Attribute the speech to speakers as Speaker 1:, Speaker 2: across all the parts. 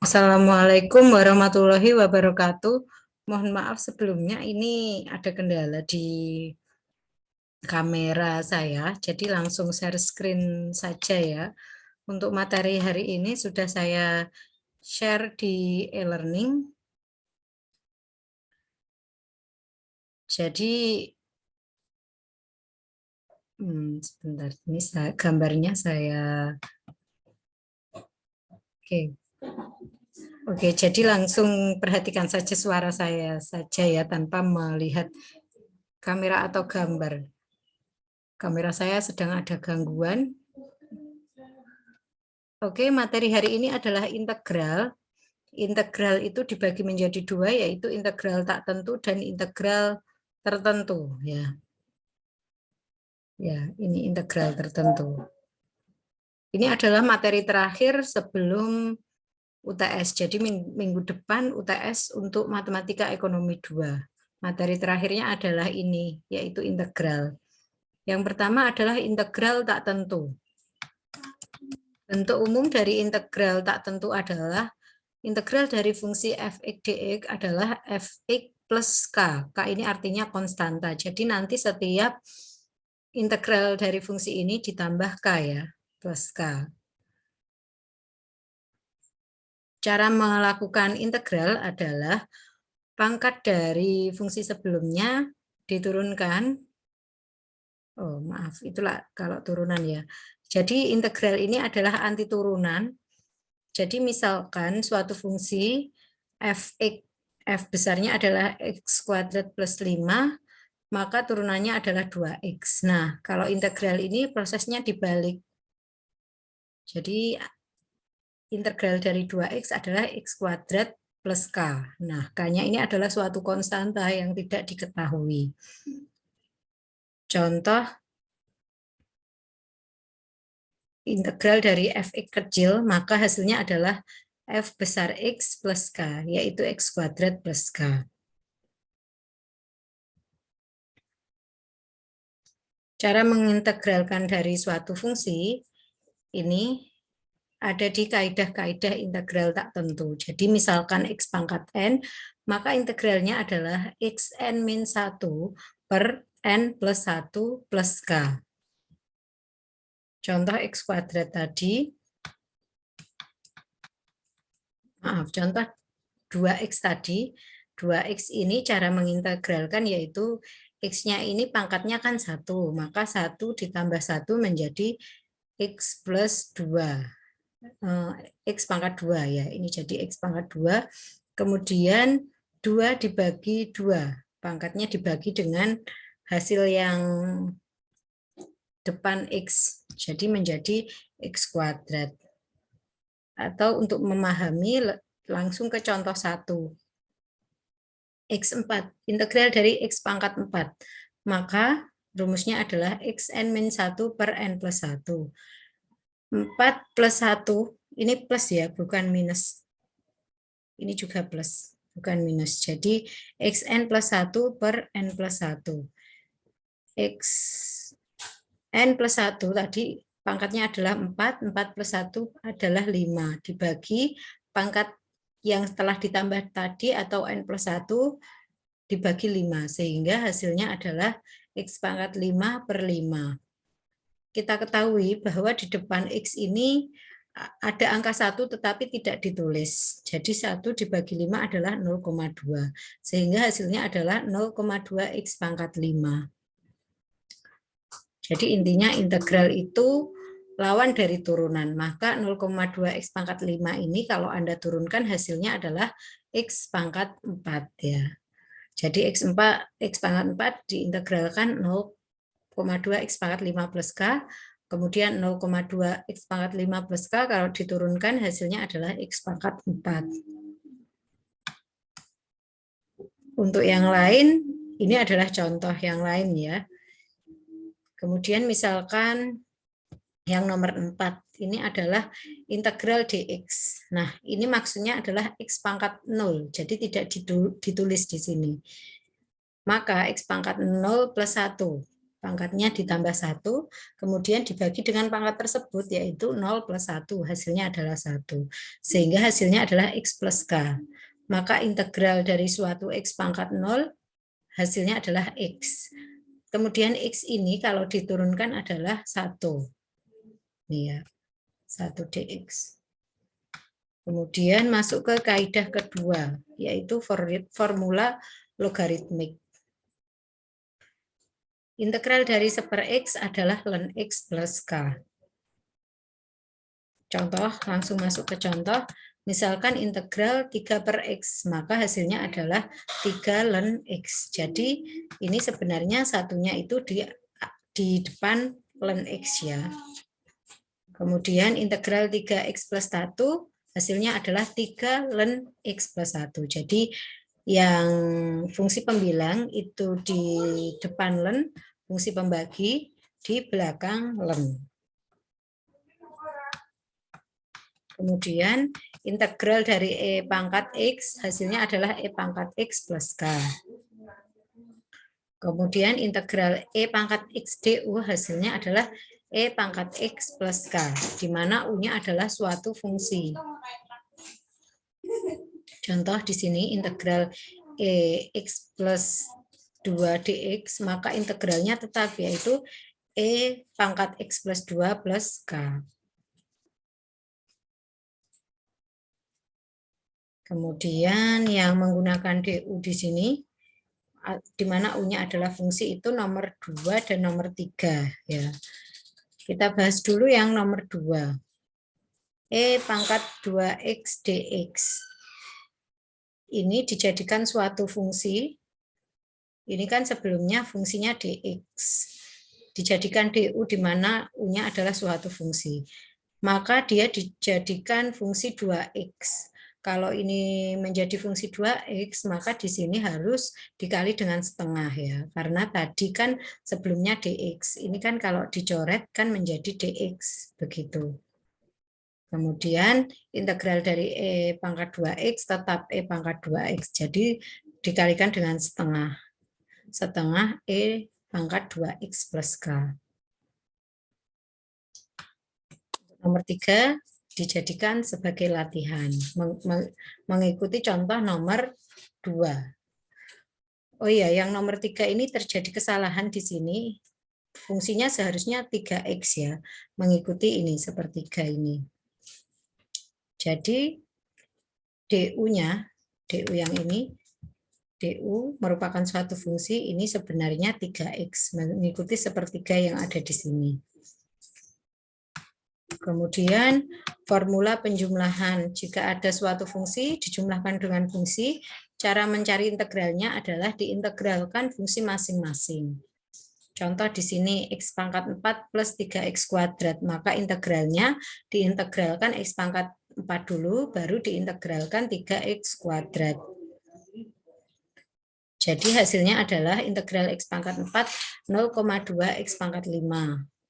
Speaker 1: Assalamualaikum warahmatullahi wabarakatuh. Mohon maaf sebelumnya ini ada kendala di kamera saya, jadi langsung share screen saja ya. Untuk materi hari ini sudah saya share di e-learning. Jadi sebentar, ini gambarnya saya. Oke. Oke, jadi langsung perhatikan saja suara saya saja ya, tanpa melihat kamera atau gambar. Kamera saya sedang ada gangguan. Oke, materi hari ini adalah integral. Integral itu dibagi menjadi dua, yaitu integral tak tentu dan integral tertentu. Ya, ini integral tertentu. Ini adalah materi terakhir sebelum UTS. Jadi minggu depan UTS untuk Matematika Ekonomi 2. Materi terakhirnya adalah ini, yaitu integral. Yang pertama adalah integral tak tentu. Bentuk umum dari integral tak tentu adalah integral dari fungsi fx dx adalah fx plus k. K ini artinya konstanta. Jadi nanti setiap integral dari fungsi ini ditambah k ya, plus k. Cara melakukan integral adalah pangkat dari fungsi sebelumnya diturunkan. Oh, maaf, itulah kalau turunan ya. Jadi integral ini adalah anti turunan. Jadi misalkan suatu fungsi f besarnya adalah x kuadrat plus 5, maka turunannya adalah 2x. Nah, kalau integral ini prosesnya dibalik. Jadi integral dari 2x adalah x kuadrat plus k. Nah, k-nya ini adalah suatu konstanta yang tidak diketahui. Contoh, integral dari fx kecil, maka hasilnya adalah f besar x plus k, yaitu x kuadrat plus k. Cara mengintegralkan dari suatu fungsi, ini ada di kaidah-kaidah integral tak tentu. Jadi misalkan x pangkat n, maka integralnya adalah xn min 1 per n plus 1 plus k. Contoh x kuadrat tadi, maaf, contoh 2x tadi, 2x ini cara mengintegralkan yaitu x-nya ini pangkatnya kan 1, maka 1 ditambah 1 menjadi x plus 2. X pangkat 2 ya, ini jadi X pangkat 2, kemudian 2 dibagi 2, pangkatnya dibagi dengan hasil yang depan X, jadi menjadi X kuadrat. Atau untuk memahami langsung ke contoh 1. X4, integral dari X pangkat 4, maka rumusnya adalah xn min 1 per n plus 1. 4 plus 1, ini plus ya, bukan minus. Ini juga plus, bukan minus. Jadi, xn plus 1 per n plus 1. Xn plus 1 tadi pangkatnya adalah 4, 4 plus 1 adalah 5. Dibagi pangkat yang setelah ditambah tadi atau n plus 1 dibagi 5. Sehingga hasilnya adalah x pangkat 5 per 5. Kita ketahui bahwa di depan X ini ada angka 1 tetapi tidak ditulis. Jadi 1 dibagi 5 adalah 0,2. Sehingga hasilnya adalah 0,2 X pangkat 5. Jadi intinya integral itu lawan dari turunan. Maka 0,2 X pangkat 5 ini kalau Anda turunkan hasilnya adalah X pangkat 4 ya. Jadi X pangkat 4 diintegralkan 0,2 X pangkat 5 plus K, kemudian 0,2 X pangkat 5 plus K, kalau diturunkan hasilnya adalah X pangkat 4. Untuk yang lain, ini adalah contoh yang lain ya. Kemudian misalkan yang nomor 4, ini adalah integral dx. Nah, ini maksudnya adalah X pangkat 0, jadi tidak ditulis di sini. Maka X pangkat 0 plus 1 pangkatnya ditambah 1, kemudian dibagi dengan pangkat tersebut, yaitu 0 plus 1, hasilnya adalah 1. Sehingga hasilnya adalah X plus K. Maka integral dari suatu X pangkat 0, hasilnya adalah X. Kemudian X ini kalau diturunkan adalah 1. Ini ya, 1 dx. Kemudian masuk ke kaidah kedua, yaitu formula logaritmik. Integral dari 1 per X adalah ln X plus K. Contoh, langsung masuk ke contoh. Misalkan integral 3 per X, maka hasilnya adalah 3 ln X. Jadi ini sebenarnya satunya itu di depan ln X ya. Kemudian integral 3X plus 1, hasilnya adalah 3 ln X plus 1. Jadi yang fungsi pembilang itu di depan ln, fungsi pembagi di belakang ln. Kemudian integral dari E pangkat X, hasilnya adalah E pangkat X plus K. Kemudian integral E pangkat X du, hasilnya adalah E pangkat X plus K, di mana U-nya adalah suatu fungsi. Contoh di sini integral E X plus 2 dx, maka integralnya tetap, yaitu E pangkat X plus 2 plus K. Kemudian yang menggunakan du di sini, di mana U-nya adalah fungsi, itu nomor 2 dan nomor 3. Ya. Kita bahas dulu yang nomor 2. E pangkat 2x dx. Ini dijadikan suatu fungsi. Ini kan sebelumnya fungsinya dx. Dijadikan du di mana U-nya adalah suatu fungsi. Maka dia dijadikan fungsi 2x. Kalau ini menjadi fungsi 2x, maka di sini harus dikali dengan setengah ya. Karena tadi kan sebelumnya dx. Ini kan kalau dicoret kan menjadi dx. Begitu. Kemudian integral dari E pangkat 2x tetap E pangkat 2x. Jadi dikalikan dengan setengah. Setengah E pangkat 2x plus K. Nomor 3 dijadikan sebagai latihan. Mengikuti contoh nomor 2. Oh iya, yang nomor 3 ini terjadi kesalahan di sini. Fungsinya seharusnya 3x ya. Mengikuti ini, sepertiga ini. Jadi du-nya, du yang ini, du merupakan suatu fungsi, ini sebenarnya 3x, mengikuti sepertiga yang ada di sini. Kemudian formula penjumlahan, jika ada suatu fungsi dijumlahkan dengan fungsi, cara mencari integralnya adalah diintegralkan fungsi masing-masing. Contoh di sini x pangkat 4 plus 3x kuadrat, maka integralnya diintegralkan x pangkat 4 dulu, baru diintegralkan 3x kuadrat. Jadi hasilnya adalah integral x pangkat 4, 0,2 x pangkat 5.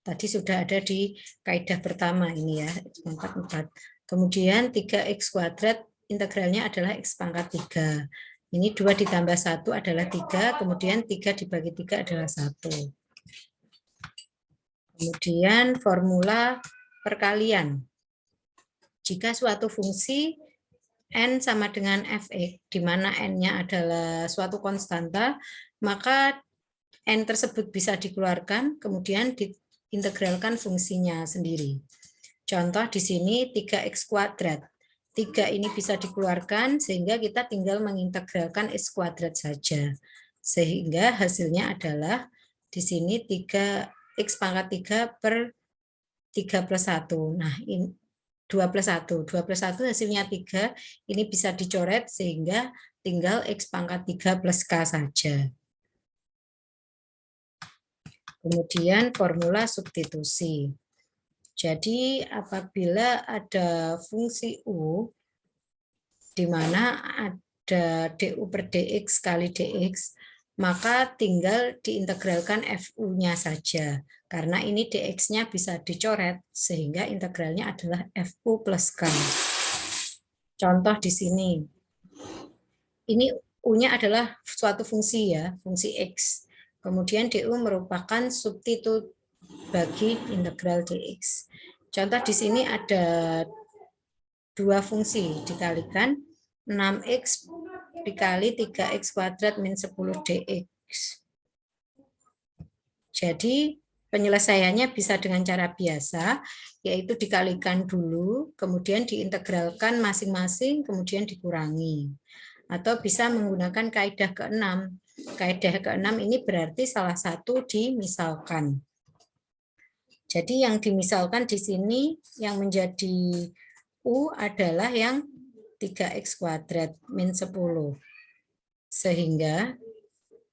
Speaker 1: Tadi sudah ada di kaidah pertama ini ya, x pangkat 4. Kemudian 3x kuadrat, integralnya adalah x pangkat 3. Ini 2 ditambah 1 adalah 3, kemudian 3 dibagi 3 adalah 1. Kemudian formula perkalian. Jika suatu fungsi n sama dengan fx, di mana n-nya adalah suatu konstanta, maka n tersebut bisa dikeluarkan, kemudian diintegralkan fungsinya sendiri. Contoh di sini 3x kuadrat. 3 ini bisa dikeluarkan, sehingga kita tinggal mengintegralkan x kuadrat saja. Sehingga hasilnya adalah di sini 3x pangkat 3 per 3 plus 1. Nah, ini 2 plus 1. 2 plus 1 hasilnya 3. Ini bisa dicoret sehingga tinggal x pangkat 3 plus k saja. Kemudian formula substitusi. Jadi apabila ada fungsi u di mana ada du per dx kali dx, maka tinggal diintegralkan fu-nya saja. Karena ini dx-nya bisa dicoret, sehingga integralnya adalah fu plus k. Contoh di sini. Ini u-nya adalah suatu fungsi ya, fungsi x. Kemudian DU merupakan substitut bagi integral dx. Contoh di sini ada dua fungsi dikalikan 6x dikali 3x kuadrat min 10 dx. Jadi penyelesaiannya bisa dengan cara biasa, yaitu dikalikan dulu, kemudian diintegralkan masing-masing, kemudian dikurangi. Atau bisa menggunakan kaidah ke-6. Kaidah ke-6 ini berarti salah satu dimisalkan. Jadi yang dimisalkan di sini yang menjadi U adalah yang 3x kuadrat min 10. Sehingga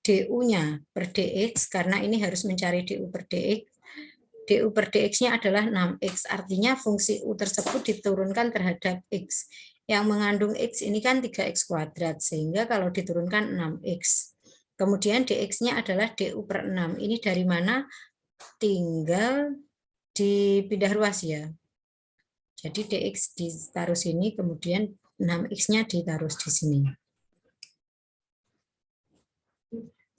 Speaker 1: DU-nya per dx, karena ini harus mencari DU per dx, DU per dx-nya adalah 6x, artinya fungsi U tersebut diturunkan terhadap x. Yang mengandung x ini kan 3x kuadrat, sehingga kalau diturunkan 6x. Kemudian dx-nya adalah DU per 6. Ini dari mana? Tinggal dipindah ruas ya. Jadi dx ditaruh sini, kemudian 6x-nya ditaruh di sini.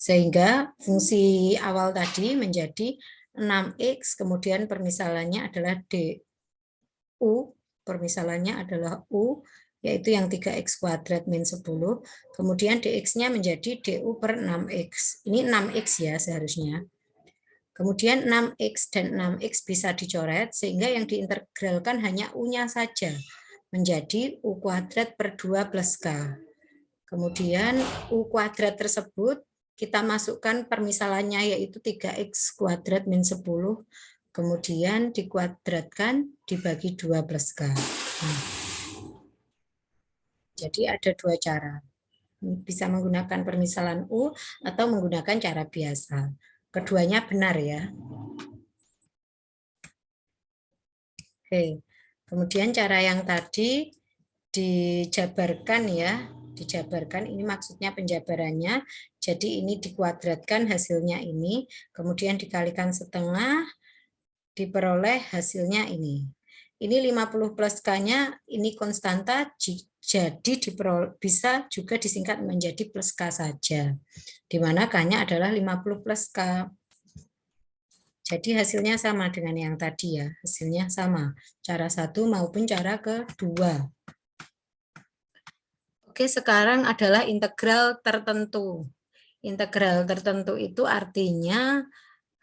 Speaker 1: Sehingga fungsi awal tadi menjadi 6x, kemudian permisalannya adalah DU, permisalannya adalah U, yaitu yang 3x kuadrat min 10, kemudian dx-nya menjadi DU per 6x. Ini 6x ya seharusnya. Kemudian 6x dan 6x bisa dicoret, sehingga yang diintegralkan hanya U-nya saja, menjadi U kuadrat per 2 plus K. Kemudian U kuadrat tersebut kita masukkan permisalannya, yaitu 3x kuadrat min 10, kemudian dikuadratkan dibagi 2 plus K. Nah, jadi ada dua cara. Bisa menggunakan permisalan U atau menggunakan cara biasa. Keduanya benar ya. Oke. Kemudian cara yang tadi dijabarkan ya. Dijabarkan, ini maksudnya penjabarannya. Jadi ini dikuadratkan hasilnya ini, kemudian dikalikan setengah, diperoleh hasilnya ini. Ini 50 plus K-nya, ini konstanta, jadi bisa juga disingkat menjadi plus K saja. Di mana K-nya adalah 50 plus K. Jadi hasilnya sama dengan yang tadi ya, hasilnya sama. Cara satu maupun cara kedua. Oke, sekarang adalah integral tertentu. Integral tertentu itu artinya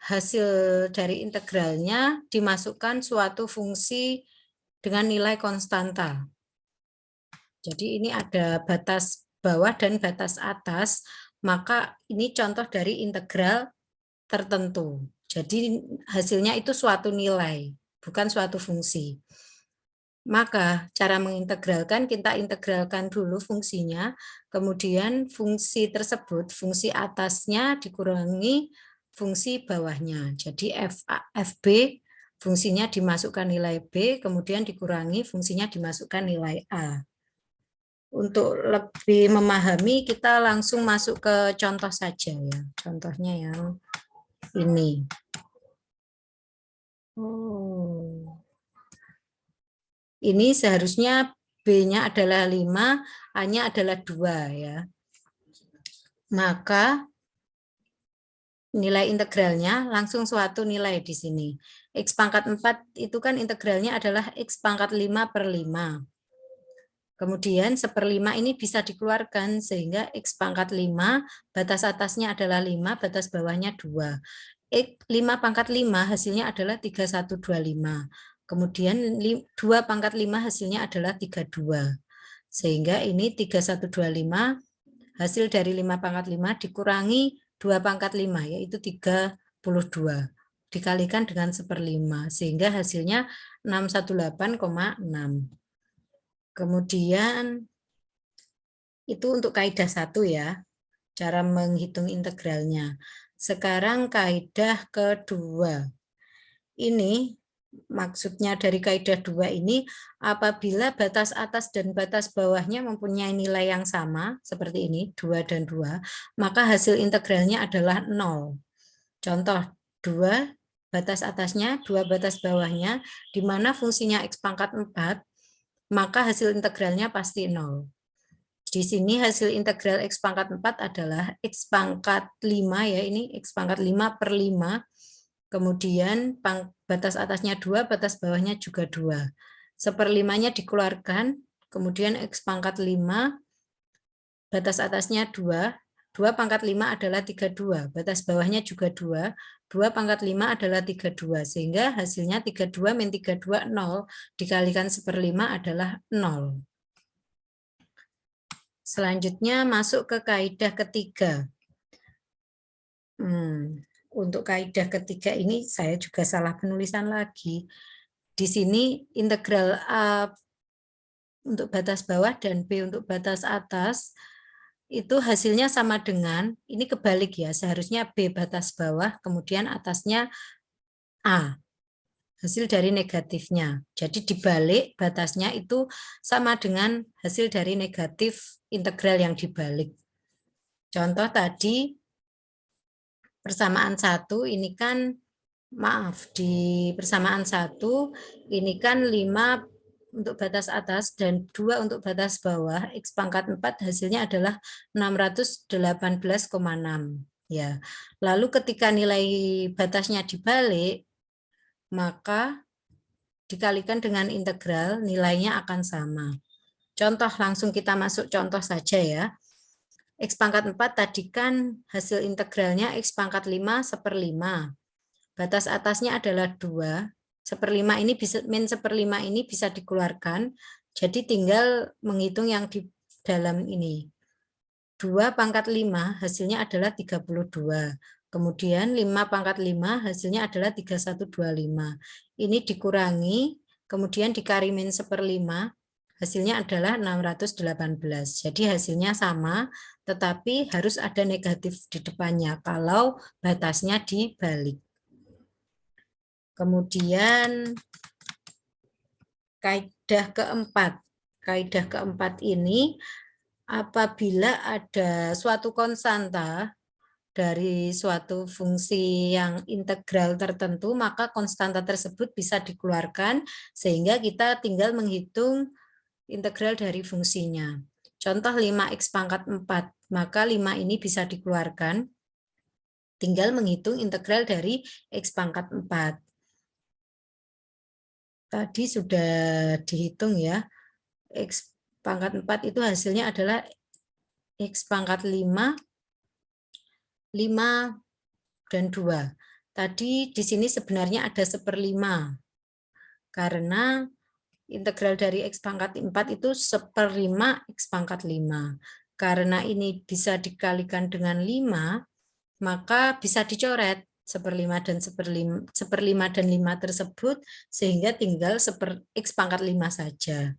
Speaker 1: hasil dari integralnya dimasukkan suatu fungsi dengan nilai konstanta. Jadi ini ada batas bawah dan batas atas, maka ini contoh dari integral tertentu. Jadi hasilnya itu suatu nilai, bukan suatu fungsi. Maka cara mengintegralkan, kita integralkan dulu fungsinya, kemudian fungsi tersebut, fungsi atasnya dikurangi fungsi bawahnya. Jadi FB fungsinya dimasukkan nilai B, kemudian dikurangi fungsinya dimasukkan nilai A. Untuk lebih memahami, kita langsung masuk ke contoh saja ya. Contohnya yang ini. Ini seharusnya B-nya adalah 5, A-nya adalah 2 ya. Maka nilai integralnya langsung suatu nilai di sini. X pangkat 4 itu kan integralnya adalah X pangkat 5 per 5. Kemudian 1/5 ini bisa dikeluarkan sehingga X pangkat 5, batas atasnya adalah 5, batas bawahnya 2. X 5 pangkat 5 hasilnya adalah 3125. Kemudian 2 pangkat 5 hasilnya adalah 32. Sehingga ini 3125 hasil dari 5 pangkat 5 dikurangi 2 pangkat 5 yaitu 32. Dikalikan dengan 1/5 sehingga hasilnya 618,6. Kemudian itu untuk kaidah 1 ya, cara menghitung integralnya. Sekarang kaidah kedua. Ini maksudnya dari kaidah 2 ini, apabila batas atas dan batas bawahnya mempunyai nilai yang sama, seperti ini, 2 dan 2, maka hasil integralnya adalah 0. Contoh, 2 batas atasnya, 2 batas bawahnya, di mana fungsinya X pangkat 4, maka hasil integralnya pasti 0. Di sini hasil integral X pangkat 4 adalah X pangkat 5 ya, ini X pangkat 5/5. Kemudian batas atasnya 2, batas bawahnya juga 2. 1/5-nya dikeluarkan, kemudian X pangkat 5, batas atasnya 2, 2 pangkat 5 adalah 32, batas bawahnya juga 2, 2 pangkat 5 adalah 32, sehingga hasilnya 32 min 32, 0, dikalikan 1/5 adalah 0. Selanjutnya masuk ke kaidah ketiga. Untuk kaidah ketiga ini saya juga salah penulisan lagi. Di sini integral A untuk batas bawah dan B untuk batas atas itu hasilnya sama dengan, ini kebalik ya, seharusnya B batas bawah, kemudian atasnya A, hasil dari negatifnya. Jadi dibalik batasnya itu sama dengan hasil dari negatif integral yang dibalik. Contoh tadi, persamaan 1 ini kan, maaf, di persamaan 1 ini kan 5 untuk batas atas dan 2 untuk batas bawah, X pangkat 4 hasilnya adalah 618,6. Ya. Lalu ketika nilai batasnya dibalik, maka dikalikan dengan integral, nilainya akan sama. Contoh, langsung kita masuk contoh saja ya. X pangkat 4 tadi kan hasil integralnya X pangkat 5 1/5. Batas atasnya adalah 2. 1/5 ini bisa, min 1/5 ini bisa dikeluarkan. Jadi tinggal menghitung yang di dalam ini. 2 pangkat 5 hasilnya adalah 32. Kemudian 5 pangkat 5 hasilnya adalah 3125. Ini dikurangi, kemudian dikali min 1/5, hasilnya adalah 618. Jadi hasilnya sama, tetapi harus ada negatif di depannya kalau batasnya dibalik. Kemudian kaidah keempat. Kaidah keempat ini, apabila ada suatu konstanta dari suatu fungsi yang integral tertentu, maka konstanta tersebut bisa dikeluarkan sehingga kita tinggal menghitung integral dari fungsinya. Contoh 5x pangkat 4, maka 5 ini bisa dikeluarkan, tinggal menghitung integral dari x pangkat 4. Tadi sudah dihitung ya, X pangkat 4 itu hasilnya adalah X pangkat 5, 5 dan 2. Tadi di sini sebenarnya ada 1/5, karena integral dari X pangkat 4 itu 1/5 X pangkat 5. Karena ini bisa dikalikan dengan 5, maka bisa dicoret 1/5 dan 1/5 dan 5 tersebut, sehingga tinggal X pangkat 5 saja.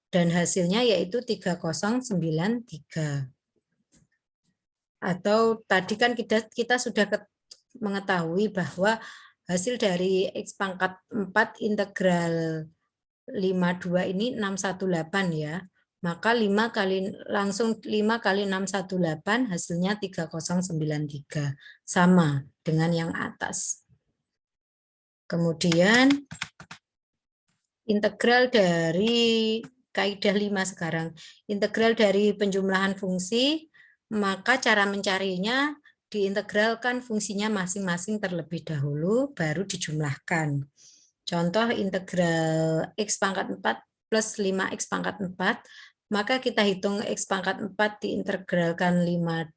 Speaker 1: Dan hasilnya yaitu 3093. Atau tadi kan kita sudah mengetahui bahwa hasil dari X pangkat 4 integral 52 ini 618 ya. Maka 5 kali 618 hasilnya 3093. Sama dengan yang atas. Kemudian integral dari kaidah 5 sekarang. Integral dari penjumlahan fungsi, maka cara mencarinya diintegralkan fungsinya masing-masing terlebih dahulu, baru dijumlahkan. Contoh integral X pangkat 4 plus 5X pangkat 4, maka kita hitung X pangkat 4 diintegralkan 5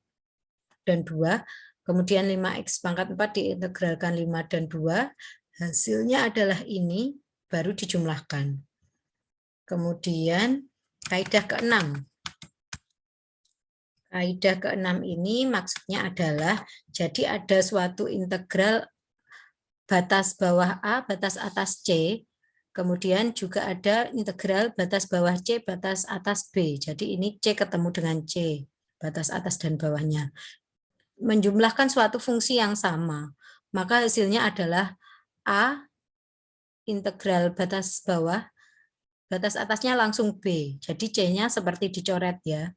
Speaker 1: dan 2, kemudian 5X pangkat 4 diintegralkan 5 dan 2, hasilnya adalah ini, baru dijumlahkan. Kemudian kaidah ke-6. Kaidah ke-6 ini maksudnya adalah, jadi ada suatu integral batas bawah A, batas atas C, kemudian juga ada integral batas bawah C, batas atas B. Jadi ini C ketemu dengan C, batas atas dan bawahnya. Menjumlahkan suatu fungsi yang sama, maka hasilnya adalah A integral batas bawah, batas atasnya langsung B. Jadi C-nya seperti dicoret ya.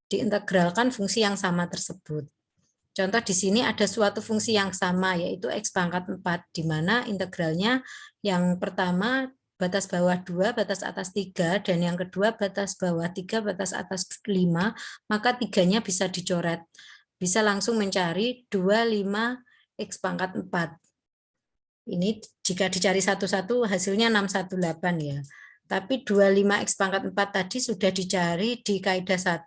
Speaker 1: Diintegralkan fungsi yang sama tersebut. Contoh di sini ada suatu fungsi yang sama, yaitu X pangkat 4, di mana integralnya yang pertama batas bawah 2, batas atas 3, dan yang kedua batas bawah 3, batas atas 5, maka tiganya bisa dicoret. Bisa langsung mencari 25 X pangkat 4. Ini jika dicari satu-satu hasilnya 618 ya. Tapi 25 X pangkat 4 tadi sudah dicari di kaidah 1.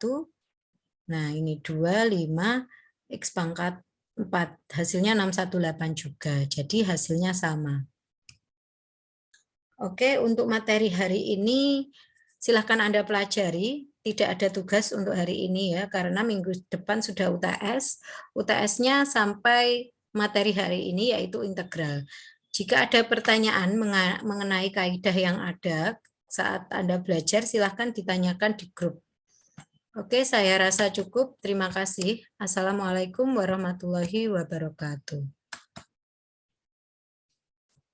Speaker 1: Nah, ini 25 X pangkat 4. Hasilnya 618 juga. Jadi hasilnya sama. Oke, untuk materi hari ini silahkan Anda pelajari. Tidak ada tugas untuk hari ini ya, karena minggu depan sudah UTS. UTS-nya sampai materi hari ini yaitu integral. Jika ada pertanyaan mengenai kaidah yang ada saat Anda belajar, silahkan ditanyakan di grup. Oke, saya rasa cukup. Terima kasih. Assalamualaikum warahmatullahi wabarakatuh.